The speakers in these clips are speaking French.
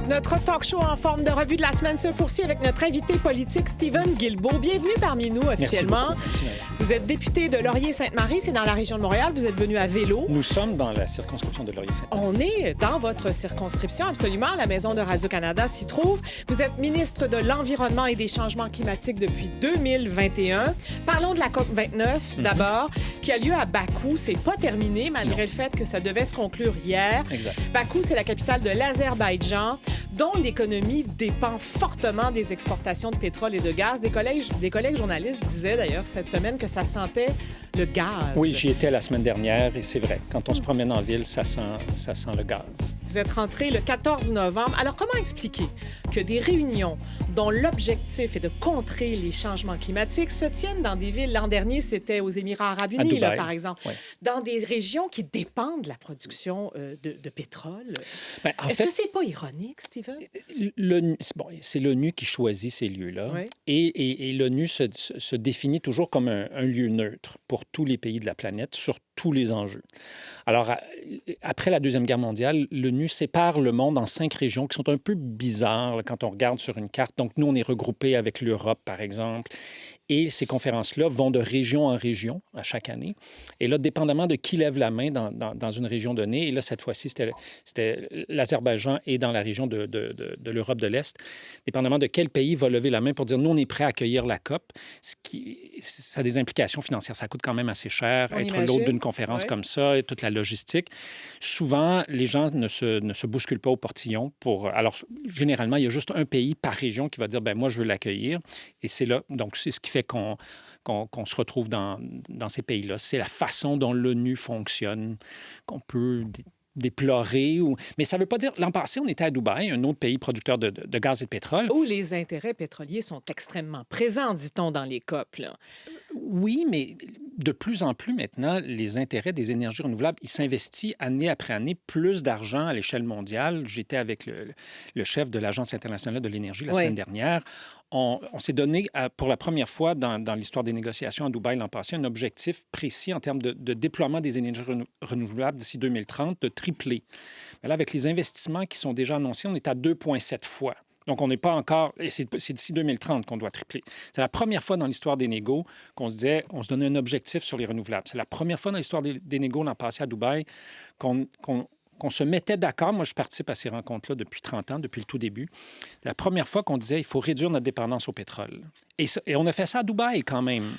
Notre talk show en forme de revue de la semaine se poursuit avec notre invité politique Stephen Guilbeault. Bienvenue parmi nous officiellement. Merci, vous êtes député de Laurier-Sainte-Marie, c'est dans la région de Montréal. Vous êtes venu à vélo. Nous sommes dans la circonscription de Laurier-Sainte-Marie. On est dans votre circonscription, absolument. La Maison de Radio-Canada s'y trouve. Vous êtes ministre de l'Environnement et des Changements climatiques depuis 2021. Parlons de la COP29 d'abord, qui a lieu à Bakou. C'est pas terminé, malgré le fait que ça devait se conclure hier. Exact. Bakou, c'est la capitale de l'Azerbaïdjan, dont l'économie dépend fortement des exportations de pétrole et de gaz. Des collègues journalistes disaient d'ailleurs cette semaine que ça sentait le gaz. Oui, j'y étais la semaine dernière et c'est vrai. Quand on se promène en ville, ça sent le gaz. Vous êtes rentré le 14 novembre. Alors, comment expliquer que des réunions dont l'objectif est de contrer les changements climatiques se tiennent dans des villes, l'an dernier, c'était aux Émirats arabes unis, là, par exemple, dans des régions qui dépendent de la production de pétrole? Ben, Est-ce que c'est pas ironique, Stephen? C'est l'ONU qui choisit ces lieux-là. Oui. Et l'ONU se définit toujours comme un lieu neutre pour tous les pays de la planète sur tous les enjeux. Alors, après la Deuxième Guerre mondiale, l'ONU sépare le monde en 5 régions qui sont un peu bizarres là, quand on regarde sur une carte. Donc, nous, on est regroupés avec l'Europe, par exemple. Et ces conférences-là vont de région en région à chaque année. Et là, dépendamment de qui lève la main dans une région donnée, et là, cette fois-ci, c'était l'Azerbaïdjan et dans la région de l'Europe de l'Est, dépendamment de quel pays va lever la main pour dire, nous, on est prêt à accueillir la COP, ça a des implications financières. Ça coûte quand même assez cher, être l'hôte d'une conférence comme ça, et toute la logistique. Souvent, les gens ne se bousculent pas au portillon pour... Alors, généralement, il y a juste un pays par région qui va dire, ben moi, je veux l'accueillir. Et c'est là, donc, c'est ce qui fait qu'on se retrouve dans ces pays-là. C'est la façon dont l'ONU fonctionne, qu'on peut déplorer. Mais ça ne veut pas dire... L'an passé, on était à Dubaï, un autre pays producteur de gaz et de pétrole. Où les intérêts pétroliers sont extrêmement présents, dit-on, dans les COP, là. Oui, mais de plus en plus maintenant, les intérêts des énergies renouvelables, ils s'investissent année après année plus d'argent à l'échelle mondiale. J'étais avec le chef de l'Agence internationale de l'énergie la semaine dernière. On s'est donné, pour la première fois dans l'histoire des négociations à Dubaï l'an passé, un objectif précis en termes de déploiement des énergies renouvelables d'ici 2030, de tripler. Mais là, avec les investissements qui sont déjà annoncés, on est à 2,7 fois. Donc, on n'est pas encore... Et c'est d'ici 2030 qu'on doit tripler. C'est la première fois dans l'histoire des négos qu'on se disait, on se donnait un objectif sur les renouvelables. C'est la première fois dans l'histoire des négos l'an passé à Dubaï qu'on se mettait d'accord. Moi, je participe à ces rencontres-là depuis 30 ans, depuis le tout début. C'est la première fois qu'on disait, il faut réduire notre dépendance au pétrole. Et on a fait ça à Dubaï quand même.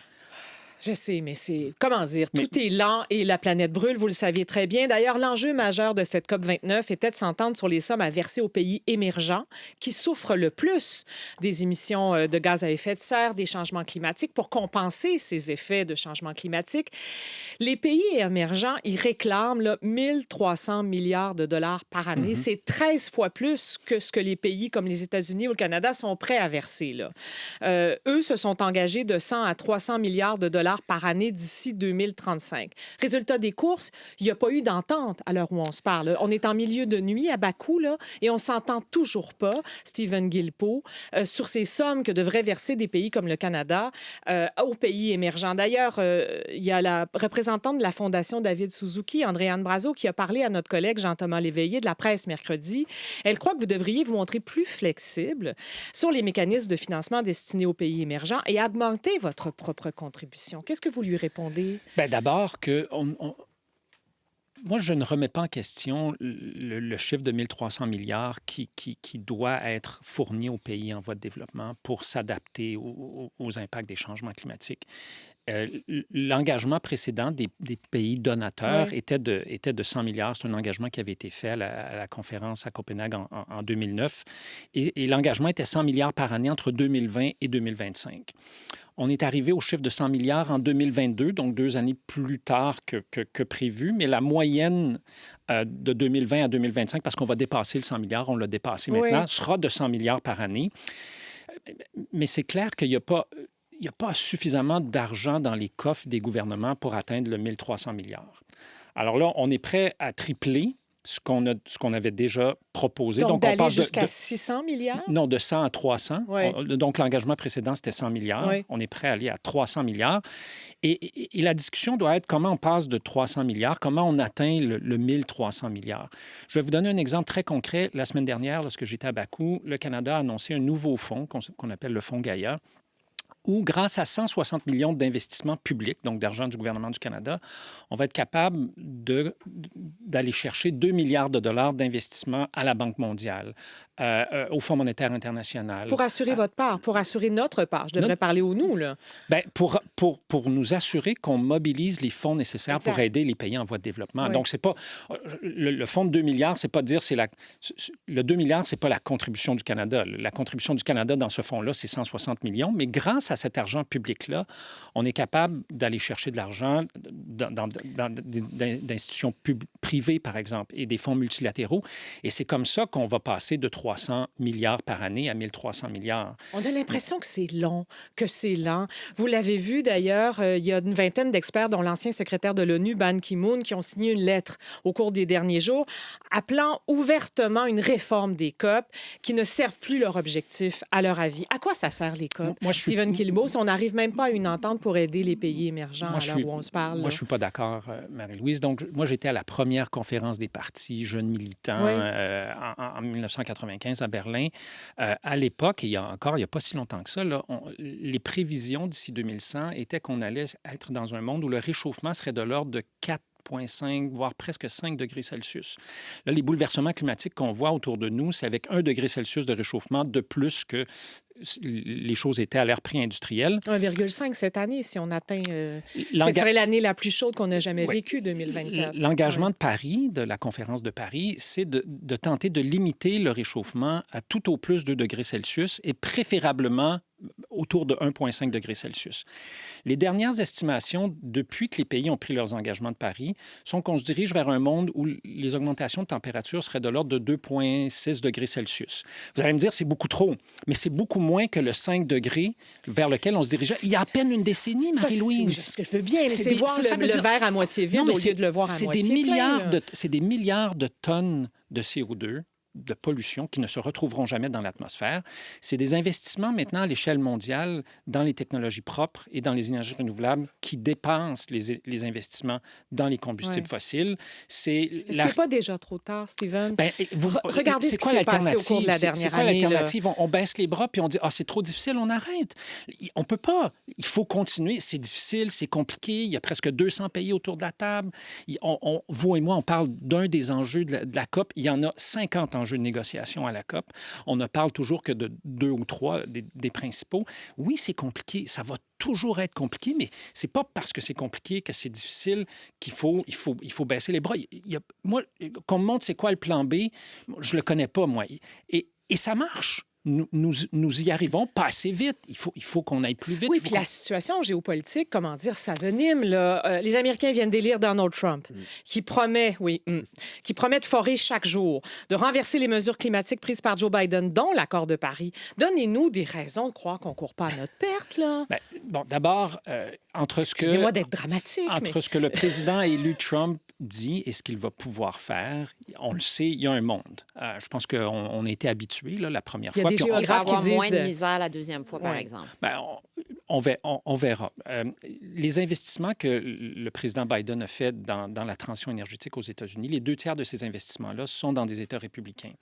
Je sais, mais c'est... Comment dire? Tout est lent et la planète brûle, vous le saviez très bien. D'ailleurs, l'enjeu majeur de cette COP29 était de s'entendre sur les sommes à verser aux pays émergents qui souffrent le plus des émissions de gaz à effet de serre, des changements climatiques, pour compenser ces effets de changement climatique. Les pays émergents, ils réclament là, 1 300 milliards de dollars par année. C'est 13 fois plus que ce que les pays comme les États-Unis ou le Canada sont prêts à verser, là. Eux se sont engagés de 100 à 300 milliards de dollars par année d'ici 2035. Résultat des courses, il n'y a pas eu d'entente à l'heure où on se parle. On est en milieu de nuit à Bakou, là, et on ne s'entend toujours pas, Stephen Guilbeault, sur ces sommes que devraient verser des pays comme le Canada aux pays émergents. D'ailleurs, il y a la représentante de la Fondation David Suzuki, Andréane Brazo, qui a parlé à notre collègue Jean-Thomas Léveillé de la presse mercredi. Elle croit que vous devriez vous montrer plus flexible sur les mécanismes de financement destinés aux pays émergents et augmenter votre propre contribution. Qu'est-ce que vous lui répondez? Bien, d'abord que moi, je ne remets pas en question le chiffre de 1 300 milliards qui doit être fourni aux pays en voie de développement pour s'adapter aux impacts des changements climatiques. L'engagement précédent des pays donateurs était de 100 milliards. C'est un engagement qui avait été fait à la conférence à Copenhague en 2009. Et l'engagement était 100 milliards par année entre 2020 et 2025. On est arrivé au chiffre de 100 milliards en 2022, donc 2 années plus tard que prévu. Mais la moyenne de 2020 à 2025, parce qu'on va dépasser le 100 milliards, on l'a dépassé maintenant, sera de 100 milliards par année. Mais c'est clair qu'il n'y a pas suffisamment d'argent dans les coffres des gouvernements pour atteindre le 1 300 milliards. Alors là, on est prêt à tripler ce qu'on avait déjà proposé. Donc, on d'aller passe jusqu'à 600 milliards? Non, de 100 à 300. Oui. Donc, l'engagement précédent, c'était 100 milliards. Oui. On est prêt à aller à 300 milliards. Et la discussion doit être comment on passe de 300 milliards, comment on atteint le 1300 milliards. Je vais vous donner un exemple très concret. La semaine dernière, lorsque j'étais à Bakou, le Canada a annoncé un nouveau fonds qu'on appelle le Fonds Gaïa, où, grâce à 160 millions d'investissements publics, donc d'argent du gouvernement du Canada, on va être capable d'aller chercher 2 milliards de dollars d'investissement à la Banque mondiale, au Fonds monétaire international. Pour assurer votre part, pour assurer notre part. Je devrais parler au nous, là. Bien, pour nous assurer qu'on mobilise les fonds nécessaires Exact. pour aider les pays en voie de développement. Oui. Donc, c'est pas... Le fonds de 2 milliards, c'est pas dire... Le 2 milliards, c'est pas la contribution du Canada. La contribution du Canada dans ce fonds-là, c'est 160 millions. Mais grâce à cet argent public-là, on est capable d'aller chercher de l'argent dans d'institutions privées, par exemple, et des fonds multilatéraux. Et c'est comme ça qu'on va passer de 300 milliards par année à 1300 milliards. On a l'impression que c'est long, que c'est lent. Vous l'avez vu d'ailleurs, il y a une vingtaine d'experts, dont l'ancien secrétaire de l'ONU, Ban Ki-moon, qui ont signé une lettre au cours des derniers jours appelant ouvertement une réforme des COP qui ne servent plus leur objectif, à leur avis. À quoi ça sert, les COP? Stephen Guilbeault, si on n'arrive même pas à une entente pour aider les pays émergents à l'heure où on se parle. Moi, je ne suis pas d'accord, Marie-Louise. Donc, moi, j'étais à la première conférence des partis jeunes militants en 1995 à Berlin. À l'époque, et il y a pas si longtemps que ça, là, les prévisions d'ici 2100 étaient qu'on allait être dans un monde où le réchauffement serait de l'ordre de 4,5, voire presque 5 degrés Celsius. Là, les bouleversements climatiques qu'on voit autour de nous, c'est avec 1 degré Celsius de réchauffement de plus que les choses étaient à l'ère pré-industrielle. 1,5 cette année, si on atteint... ce serait l'année la plus chaude qu'on a jamais vécue, 2024. L'engagement de Paris, de la conférence de Paris, c'est de tenter de limiter le réchauffement à tout au plus 2 degrés Celsius et préférablement autour de 1,5 degrés Celsius. Les dernières estimations, depuis que les pays ont pris leurs engagements de Paris, sont qu'on se dirige vers un monde où les augmentations de température seraient de l'ordre de 2,6 degrés Celsius. Vous allez me dire, c'est beaucoup trop, mais c'est beaucoup moins que le 5 degrés vers lequel on se dirigeait il y a à peine une décennie, Marie-Louise. C'est ce que je veux bien, mais c'est voir le verre à moitié vide au lieu de le voir à moitié plein. C'est des milliards de tonnes de CO2 de pollution qui ne se retrouveront jamais dans l'atmosphère. C'est des investissements maintenant à l'échelle mondiale dans les technologies propres et dans les énergies renouvelables qui dépensent les investissements dans les combustibles fossiles. Est-ce qu'il n'est pas déjà trop tard, Stephen? Regardez ce qui s'est passé au cours de la dernière année. C'est quoi l'alternative? On baisse les bras puis on dit « Ah, c'est trop difficile, on arrête. » On ne peut pas. Il faut continuer. C'est difficile, c'est compliqué. Il y a presque 200 pays autour de la table. Vous et moi, on parle d'un des enjeux de la COP. Il y en a 50 enjeux de négociation à la COP. On ne parle toujours que de 2 ou 3 des principaux. Oui, c'est compliqué. Ça va toujours être compliqué, mais c'est pas parce que c'est compliqué que c'est difficile qu'il faut baisser les bras. Moi, qu'on me montre c'est quoi le plan B, je le connais pas, moi. Et ça marche. Nous y arrivons pas assez vite. Il faut qu'on aille plus vite. Oui, puis la situation géopolitique, comment dire, s'avenime. Les Américains viennent d'élire Donald Trump, qui promet de forer chaque jour, de renverser les mesures climatiques prises par Joe Biden, dont l'accord de Paris. Donnez-nous des raisons de croire qu'on ne court pas à notre perte, là. Bon, d'abord, excusez-moi d'être dramatique. Ce que le président élu Trump dit et ce qu'il va pouvoir faire, on le sait, il y a un monde. Je pense qu'on a été habitués la première fois. Il y a des géographes qui disent... moins de misère la deuxième fois, par exemple. On verra. Les investissements que le président Biden a fait dans la transition énergétique aux États-Unis, les 2 tiers de ces investissements-là sont dans des États républicains.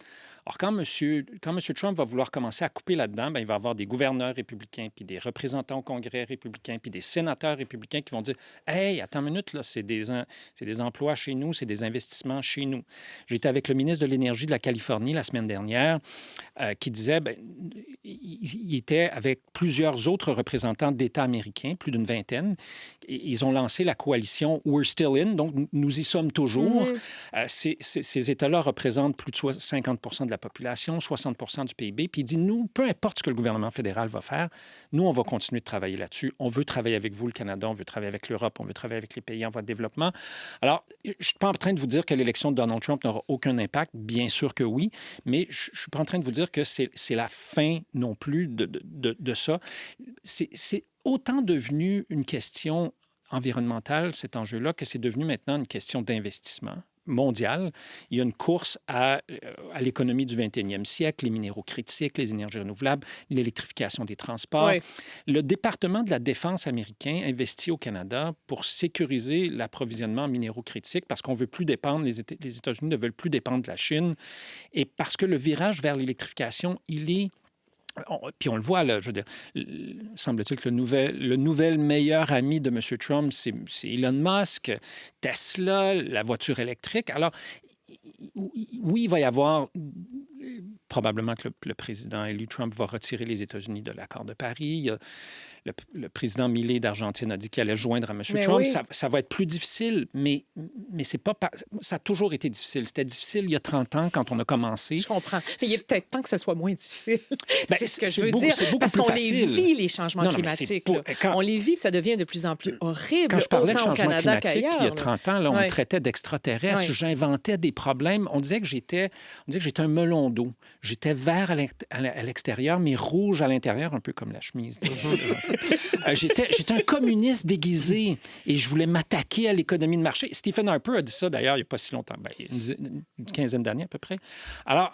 Or, quand M. Trump va vouloir commencer à couper là-dedans, il va avoir des gouverneurs républicains, puis des représentants au Congrès républicains, puis des sénateurs républicains qui vont dire « Hey, attends une minute, là, c'est des emplois chez nous, c'est des investissements chez nous. » J'étais avec le ministre de l'Énergie de la Californie la semaine dernière qui disait il était avec plusieurs autres représentants d'États américains, plus d'une vingtaine. Ils ont lancé la coalition We're Still In, donc nous y sommes toujours. Ces États-là représentent plus de 50 de la population, 60 du PIB. Puis il dit, nous, peu importe ce que le gouvernement fédéral va faire, nous, on va continuer de travailler là-dessus. On veut travailler avec vous, le Canada, on veut travailler avec l'Europe, on veut travailler avec les pays en voie de développement. Alors, je ne suis pas en train de vous dire que l'élection de Donald Trump n'aura aucun impact. Bien sûr que oui, mais je ne suis pas en train de vous dire que c'est la fin non plus de ça. C'est autant devenu une question environnementale, cet enjeu-là, que c'est devenu maintenant une question d'investissement. mondiale, il y a une course à l'économie du 21e siècle, les minéraux critiques, les énergies renouvelables, l'électrification des transports. Oui. Le département de la défense américain investit au Canada pour sécuriser l'approvisionnement en minéraux critiques parce qu'on veut plus dépendre, les États-Unis ne veulent plus dépendre de la Chine et parce que le virage vers l'électrification, il est puis on le voit, là, je veux dire, semble-t-il que le nouvel meilleur ami de M. Trump, c'est Elon Musk, Tesla, la voiture électrique. Alors, oui, il va y avoir probablement que le président élu Trump va retirer les États-Unis de l'accord de Paris. Il y a le président Milei d'Argentine a dit qu'il allait joindre à M. Mais Trump. oui. Ça va être plus difficile, mais c'est pas... Ça a toujours été difficile. C'était difficile il y a 30 ans quand on a commencé. Je comprends. Mais il est peut-être temps que ce soit moins difficile. Ben, c'est ce que je c'est veux beaucoup- dire. c'est beaucoup Parce plus qu'on les facile. vit, les changements Non, non, mais c'est climatiques. pas- là. quand- On les vit, puis ça devient de plus en plus horrible, Quand je parlais de autant au changement Canada climatique, qu'ailleurs. il y a là. 30 ans, là, on Ouais. me traitait d'extraterrestre. Ouais. J'inventais des problèmes. On disait que j'étais un melon d'eau. J'étais vert à l'extérieur, mais rouge à l'intérieur, un peu comme la chemise. J'étais un communiste déguisé et je voulais m'attaquer à l'économie de marché. Stephen Harper a dit ça, d'ailleurs, il n'y a pas si longtemps, une quinzaine d'années à peu près. Alors,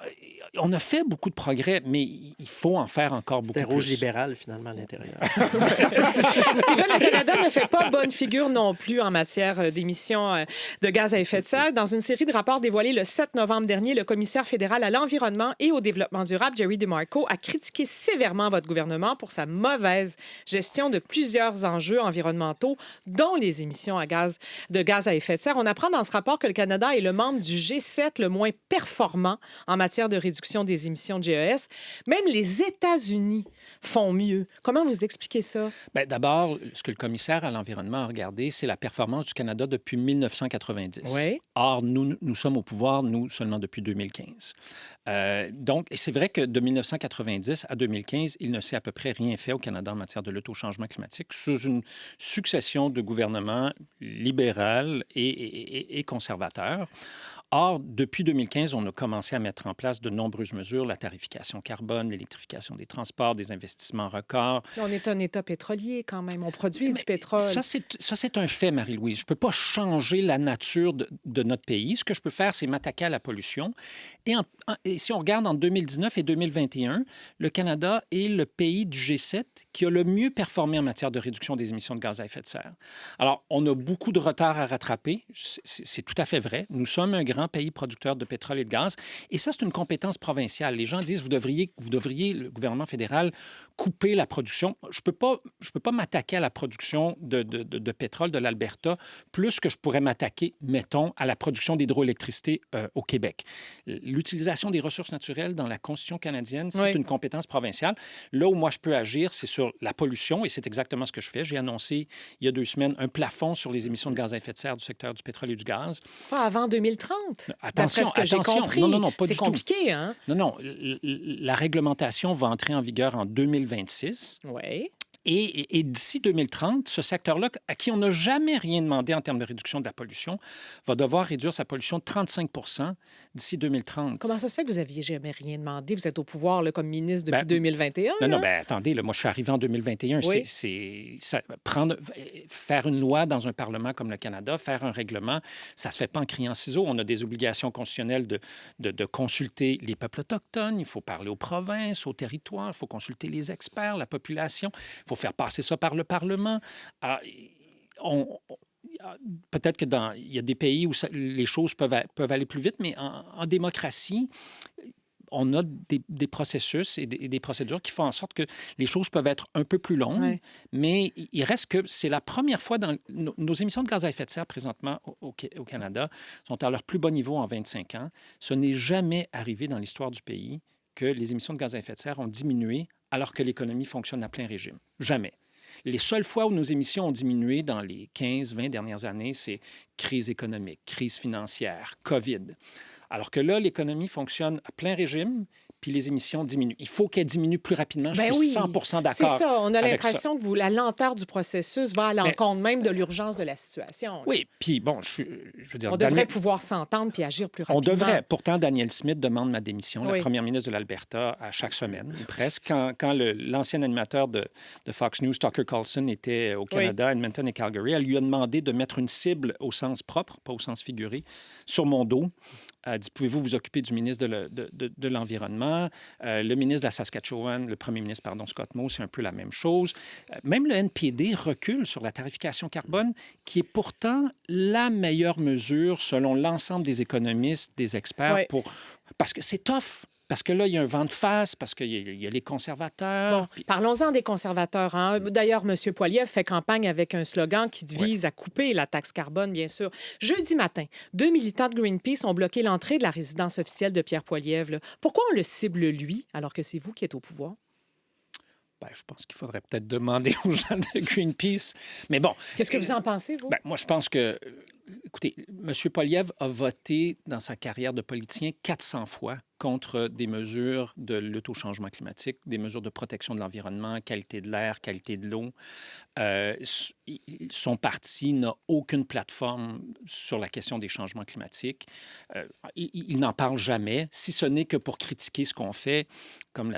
on a fait beaucoup de progrès, mais il faut en faire encore beaucoup C'était plus. rouge libéral, finalement, à l'intérieur. Stephen, le Canada ne fait pas bonne figure non plus en matière d'émissions de gaz à effet de serre. Dans une série de rapports dévoilés le 7 novembre dernier, le commissaire fédéral à l'environnement et au développement durable, Jerry DeMarco, a critiqué sévèrement votre gouvernement pour sa mauvaise gestion de plusieurs enjeux environnementaux, dont les émissions de gaz à effet de serre. On apprend dans ce rapport que le Canada est le membre du G7 le moins performant en matière de réduction des émissions de GES. Même les États-Unis font mieux. Comment vous expliquez ça? Bien, d'abord, ce que le commissaire à l'environnement a regardé, c'est la performance du Canada depuis 1990. Oui. Or, nous sommes au pouvoir, nous, seulement depuis 2015. Donc, c'est vrai que de 1990 à 2015, il ne s'est à peu près rien fait au Canada en matière de lutte au changement climatique sous une succession de gouvernements libéraux et conservateurs. Or, depuis 2015, on a commencé à mettre en place de nombreuses mesures, la tarification carbone, l'électrification des transports, des investissements records. On est un État pétrolier quand même. On produit du pétrole. Ça, c'est un fait, Marie-Louise. Je ne peux pas changer la nature de notre pays. Ce que je peux faire, c'est m'attaquer à la pollution. Et si on regarde en 2019 et 2021, le Canada est le pays du G7 qui a le mieux performé en matière de réduction des émissions de gaz à effet de serre. Alors, on a beaucoup de retard à rattraper. C'est tout à fait vrai. Nous sommes un grand pays producteur de pétrole et de gaz. Et ça, c'est une compétence provinciale. Les gens disent, vous devriez, le gouvernement fédéral, couper la production. Je peux pas m'attaquer à la production de pétrole de l'Alberta plus que je pourrais m'attaquer, mettons, à la production d'hydroélectricité au Québec. L'utilisation des ressources naturelles dans la Constitution canadienne, c'est une compétence provinciale. Là où moi, je peux agir, c'est sur la pollution, et c'est exactement ce que je fais. J'ai annoncé, il y a 2 semaines, un plafond sur les émissions de gaz à effet de serre du secteur du pétrole et du gaz. Pas avant 2030. Attention, D'après ce que j'ai compris. Non, pas c'est du tout. compliqué, hein? Non, la réglementation va entrer en vigueur en 2026. Oui. Et d'ici 2030, ce secteur-là, à qui on n'a jamais rien demandé en termes de réduction de la pollution, va devoir réduire sa pollution de 35 d'ici 2030. Comment ça se fait que vous n'aviez jamais rien demandé? Vous êtes au pouvoir là, comme ministre depuis 2021. Non, là? attendez, là, moi, je suis arrivé en 2021. Oui. Faire une loi dans un Parlement comme le Canada, faire un règlement, ça ne se fait pas en criant ciseaux. On a des obligations constitutionnelles de consulter les peuples autochtones, il faut parler aux provinces, aux territoires, il faut consulter les experts, la population, il faut faire passer ça par le Parlement. Alors, peut-être que il y a des pays où les choses peuvent aller plus vite, mais en démocratie, on a des processus et des procédures qui font en sorte que les choses peuvent être un peu plus longues, mais il reste que c'est la première fois dans nos émissions de gaz à effet de serre présentement au Canada sont à leur plus bas niveau en 25 ans. Ce n'est jamais arrivé dans l'histoire du pays que les émissions de gaz à effet de serre ont diminué alors que l'économie fonctionne à plein régime. Jamais. Les seules fois où nos émissions ont diminué dans les 15-20 dernières années, c'est crise économique, crise financière, COVID. Alors que là, l'économie fonctionne à plein régime, puis les émissions diminuent. Il faut qu'elles diminuent plus rapidement. Je Ben suis oui, 100 d'accord. c'est ça. On a avec l'impression que la lenteur du processus va à l'encontre même de l'urgence de la situation. Là. Oui, puis bon, je veux dire... On devrait pouvoir s'entendre puis agir plus On rapidement. devrait. Pourtant, Danielle Smith demande ma démission, Oui. la première ministre de l'Alberta, à chaque semaine, ou presque. Quand l'ancien animateur de Fox News, Tucker Carlson, était au Canada, Edmonton et Calgary, elle lui a demandé de mettre une cible au sens propre, pas au sens figuré, sur mon dos. Elle dit, pouvez-vous vous occuper du ministre de l'Environnement? Le ministre de la Saskatchewan, le premier ministre, pardon, Scott Moe, c'est un peu la même chose. Même le NPD recule sur la tarification carbone, qui est pourtant la meilleure mesure, selon l'ensemble des économistes, des experts, parce que c'est tough. Parce que là, il y a un vent de face, parce qu'il y a les conservateurs. Bon, parlons-en des conservateurs. Hein. D'ailleurs, M. Poilievre fait campagne avec un slogan qui vise à couper la taxe carbone, bien sûr. Jeudi matin, 2 militants de Greenpeace ont bloqué l'entrée de la résidence officielle de Pierre Poilievre. Là. Pourquoi on le cible, lui, alors que c'est vous qui êtes au pouvoir? Ben, je pense qu'il faudrait peut-être demander aux gens de Greenpeace. Mais bon... Qu'est-ce que vous en pensez, vous? Ben, moi, je pense que... Écoutez, M. Poilievre a voté dans sa carrière de politicien 400 fois contre des mesures de lutte au changement climatique, des mesures de protection de l'environnement, qualité de l'air, qualité de l'eau. Son parti n'a aucune plateforme sur la question des changements climatiques. Il n'en parle jamais, si ce n'est que pour critiquer ce qu'on fait, comme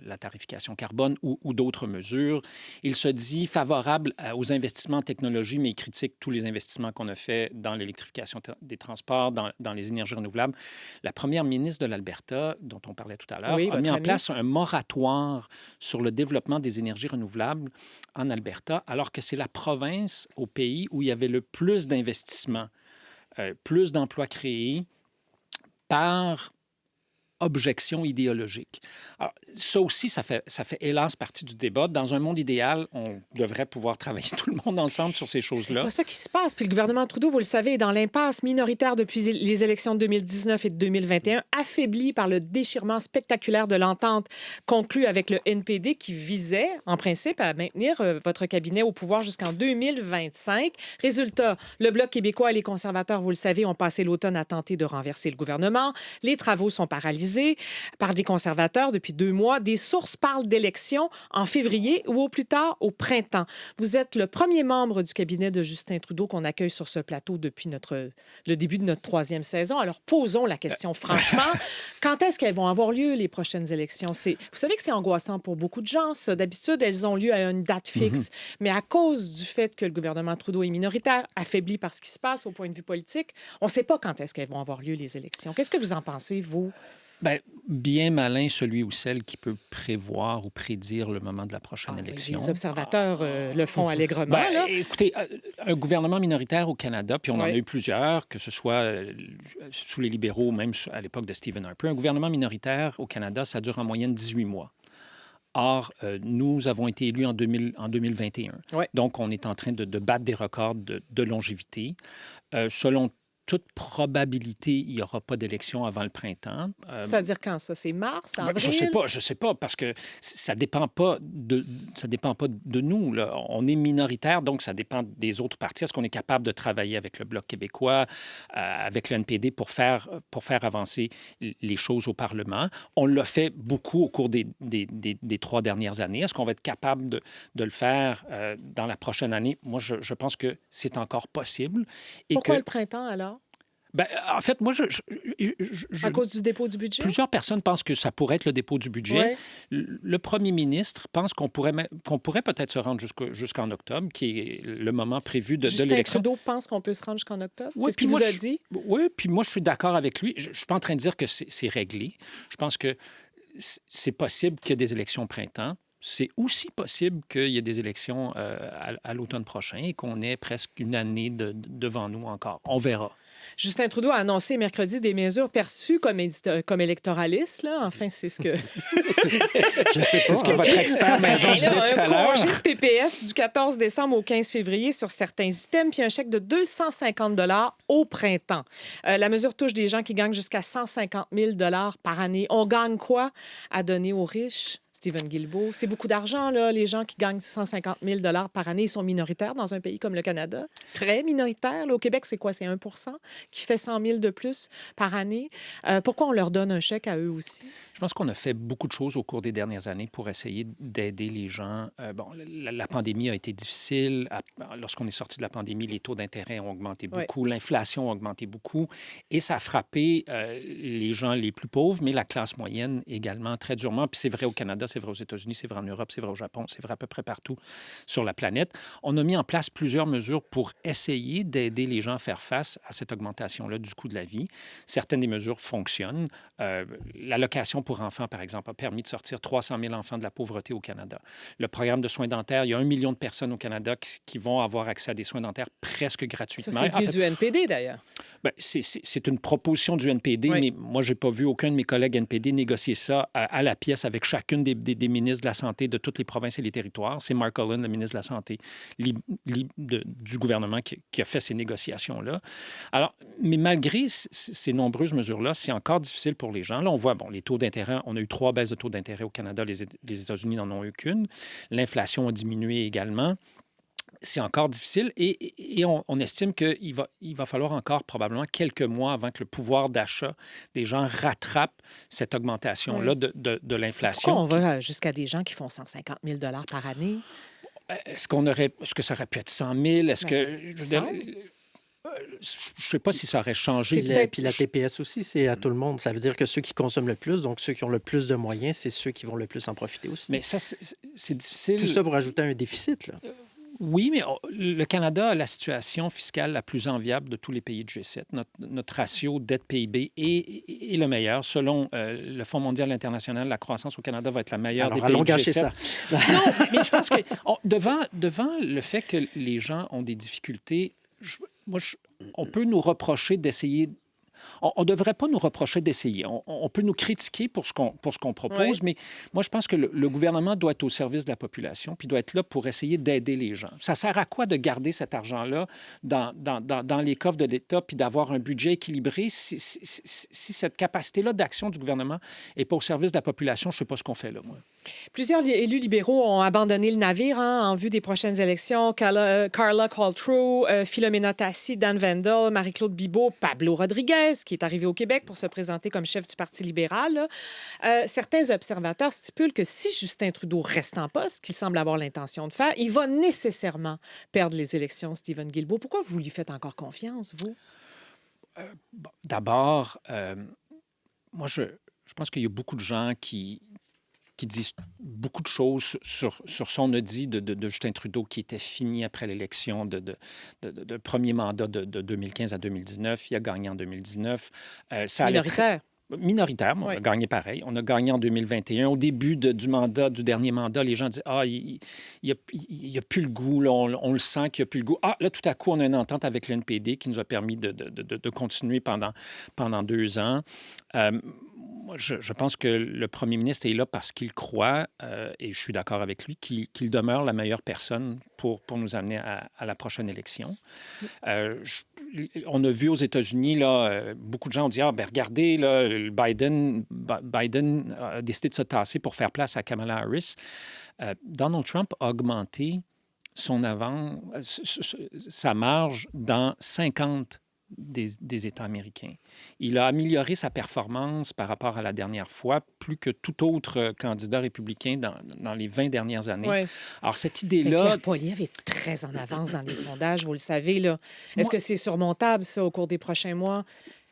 la tarification carbone ou d'autres mesures. Il se dit favorable aux investissements en technologie, mais il critique tous les investissements qu'on a fait dans l'électrification des transports, dans les énergies renouvelables. La première ministre de l'Alberta, dont on parlait tout à l'heure, a mis en place un moratoire sur le développement des énergies renouvelables en Alberta, alors que c'est la province au pays où il y avait le plus d'investissements, plus d'emplois créés par objection idéologique. Alors, ça aussi, ça fait hélas partie du débat. Dans un monde idéal, on devrait pouvoir travailler tout le monde ensemble sur ces choses-là. C'est pas ça qui se passe. Puis le gouvernement Trudeau, vous le savez, est dans l'impasse minoritaire depuis les élections de 2019 et de 2021, affaibli par le déchirement spectaculaire de l'entente conclue avec le NPD qui visait, en principe, à maintenir votre cabinet au pouvoir jusqu'en 2025. Résultat, le Bloc québécois et les conservateurs, vous le savez, ont passé l'automne à tenter de renverser le gouvernement. Les travaux sont paralysés par des conservateurs depuis 2 mois. Des sources parlent d'élections en février ou au plus tard au printemps. Vous êtes le premier membre du cabinet de Justin Trudeau qu'on accueille sur ce plateau depuis le début de notre 3e saison. Alors, posons la question franchement. Quand est-ce qu'elles vont avoir lieu, les prochaines élections? Vous savez que c'est angoissant pour beaucoup de gens, ça. D'habitude, elles ont lieu à une date fixe. Mais à cause du fait que le gouvernement Trudeau est minoritaire, affaibli par ce qui se passe au point de vue politique, on ne sait pas quand est-ce qu'elles vont avoir lieu, les élections. Qu'est-ce que vous en pensez, vous? Bien, bien malin celui ou celle qui peut prévoir ou prédire le moment de la prochaine élection. Les observateurs le font allègrement. Là. Écoutez, un gouvernement minoritaire au Canada, puis on en a eu plusieurs, que ce soit sous les libéraux, même à l'époque de Stephen Harper, un gouvernement minoritaire au Canada, ça dure en moyenne 18 mois. Or, nous avons été élus en 2021. Donc, on est en train de battre des records de longévité. Selon toute probabilité, il n'y aura pas d'élection avant le printemps. C'est-à-dire quand ça? C'est mars, avril? Je sais pas, parce que ça dépend pas de nous. Là. On est minoritaire, donc ça dépend des autres partis. Est-ce qu'on est capable de travailler avec le Bloc québécois, avec le NPD pour faire avancer les choses au Parlement? On l'a fait beaucoup au cours des 3 dernières années. Est-ce qu'on va être capable de le faire dans la prochaine année? Moi, je pense que c'est encore possible. Pourquoi le printemps, alors? Ben, en fait, moi, à cause du dépôt du budget? Plusieurs personnes pensent que ça pourrait être le dépôt du budget. Le premier ministre pense qu'on pourrait peut-être se rendre jusqu'en octobre, qui est le moment prévu de l'élection. Justin Trudeau pense qu'on peut se rendre jusqu'en octobre? C'est ce qu'il vous a dit? Oui, puis moi, je suis d'accord avec lui. Je ne suis pas en train de dire que c'est réglé. Je pense que c'est possible qu'il y ait des élections au printemps. C'est aussi possible qu'il y ait des élections à l'automne prochain et qu'on ait presque une année devant nous encore. On verra. Justin Trudeau a annoncé mercredi des mesures perçues comme électoralistes. Là. Enfin, c'est ce que... Je sais pas ce que votre expert maison disait tout à l'heure. Un congé de TPS du 14 décembre au 15 février sur certains items, puis un chèque de 250 $ au printemps. La mesure touche des gens qui gagnent jusqu'à 150 000 $ par année. On gagne quoi à donner aux riches? Stephen Guilbeault. C'est beaucoup d'argent, là. Les gens qui gagnent 150 000 par année, ils sont minoritaires dans un pays comme le Canada. Très minoritaires. Là, au Québec, c'est quoi? C'est 1 qui fait 100 000 de plus par année. Pourquoi on leur donne un chèque à eux aussi? Je pense qu'on a fait beaucoup de choses au cours des dernières années pour essayer d'aider les gens. La pandémie a été difficile. Lorsqu'on est sorti de la pandémie, les taux d'intérêt ont augmenté beaucoup, l'inflation a augmenté beaucoup et ça a frappé les gens les plus pauvres, mais la classe moyenne également très durement. Puis c'est vrai au Canada, c'est vrai aux États-Unis, c'est vrai en Europe, c'est vrai au Japon, c'est vrai à peu près partout sur la planète. On a mis en place plusieurs mesures pour essayer d'aider les gens à faire face à cette augmentation-là du coût de la vie. Certaines des mesures fonctionnent. L'allocation pour enfants, par exemple, a permis de sortir 300 000 enfants de la pauvreté au Canada. Le programme de soins dentaires, il y a 1 million de personnes au Canada qui vont avoir accès à des soins dentaires presque gratuitement. Ça, c'est venu du NPD, d'ailleurs. Bien, c'est une proposition du NPD, mais moi, je n'ai pas vu aucun de mes collègues NPD négocier ça à la pièce avec chacune des ministres de la Santé de toutes les provinces et les territoires. C'est Mark Cullen, le ministre de la Santé du gouvernement, qui a fait ces négociations-là. Alors, mais malgré ces nombreuses mesures-là, c'est encore difficile pour les gens. Là, on voit, les taux d'intérêt, on a eu 3 baisses de taux d'intérêt au Canada, les États-Unis n'en ont eu qu'une. L'inflation a diminué également. C'est encore difficile et on estime qu'il va falloir encore probablement quelques mois avant que le pouvoir d'achat des gens rattrape cette augmentation-là de l'inflation. Pourquoi on va jusqu'à des gens qui font 150 000 par année? Est-ce que ça aurait pu être 100 000? Est-ce que... Je ne sais pas si ça aurait changé. Puis la TPS aussi, c'est à tout le monde. Ça veut dire que ceux qui consomment le plus, donc ceux qui ont le plus de moyens, c'est ceux qui vont le plus en profiter aussi. Mais ça, c'est difficile. Tout ça pour ajouter un déficit, là. Oui, mais le Canada a la situation fiscale la plus enviable de tous les pays de G7. Notre ratio dette-PIB est le meilleur. Selon le Fonds mondial international, la croissance au Canada va être la meilleure des pays de G7. Ça. Non, mais je pense que devant le fait que les gens ont des difficultés, on peut nous reprocher d'essayer... On ne devrait pas nous reprocher d'essayer. On peut nous critiquer pour ce qu'on propose, mais moi, je pense que le gouvernement doit être au service de la population, puis doit être là pour essayer d'aider les gens. Ça sert à quoi de garder cet argent-là dans les coffres de l'État, puis d'avoir un budget équilibré si cette capacité-là d'action du gouvernement n'est pas au service de la population? Je ne sais pas ce qu'on fait là, moi. Plusieurs élus libéraux ont abandonné le navire en vue des prochaines élections. Carla Qualtrough, Philomena Tassi, Dan Vendel, Marie-Claude Bibeau, Pablo Rodriguez, qui est arrivé au Québec pour se présenter comme chef du Parti libéral. Certains observateurs stipulent que si Justin Trudeau reste en poste, qu'il semble avoir l'intention de faire, il va nécessairement perdre les élections, Stephen Guilbeault. Pourquoi vous lui faites encore confiance, vous? D'abord, moi, je pense qu'il y a beaucoup de gens qui disent beaucoup de choses sur son audit de Justin Trudeau qui était fini après l'élection de premier mandat de 2015 à 2019. Il a gagné en 2019. Minoritaire, mais on a gagné pareil. On a gagné en 2021. Au début du dernier mandat, les gens disent « Ah, il n'y a plus le goût, là, on le sent qu'il n'y a plus le goût. » Ah, là, tout à coup, on a une entente avec l'NPD qui nous a permis de continuer pendant 2 ans. Moi, je pense que le premier ministre est là parce qu'il croit, et je suis d'accord avec lui, qu'il demeure la meilleure personne pour nous amener à la prochaine élection. On a vu aux États-Unis, là, beaucoup de gens ont dit « Ah, ben regardez, là, Biden a décidé de se tasser pour faire place à Kamala Harris. » Donald Trump a augmenté sa marge dans 50 des États américains. Il a amélioré sa performance par rapport à la dernière fois, plus que tout autre candidat républicain dans les 20 dernières années. Oui. Alors, cette idée-là... Pierre Poilievre est très en avance dans les sondages, vous le savez, là. Est-ce que c'est surmontable, ça, au cours des prochains mois?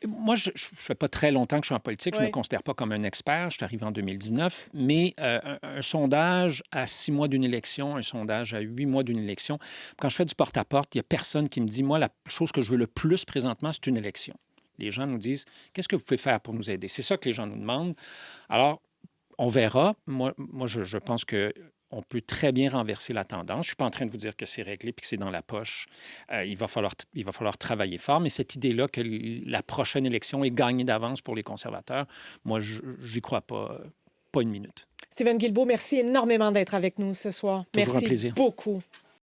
Moi, je ne fais pas très longtemps que je suis en politique. Je ne me considère pas comme un expert. Je suis arrivé en 2019. Mais un sondage à 6 mois d'une élection, un sondage à 8 mois d'une élection, quand je fais du porte-à-porte, il n'y a personne qui me dit, moi, la chose que je veux le plus présentement, c'est une élection. Les gens nous disent, qu'est-ce que vous pouvez faire pour nous aider? C'est ça que les gens nous demandent. Alors, on verra. Moi je pense que on peut très bien renverser la tendance. Je ne suis pas en train de vous dire que c'est réglé et que c'est dans la poche. Il va falloir travailler fort. Mais cette idée-là que la prochaine élection est gagnée d'avance pour les conservateurs, moi, j'y crois pas une minute. Stephen Guilbeault, merci énormément d'être avec nous ce soir. Toujours merci un plaisir. Beaucoup.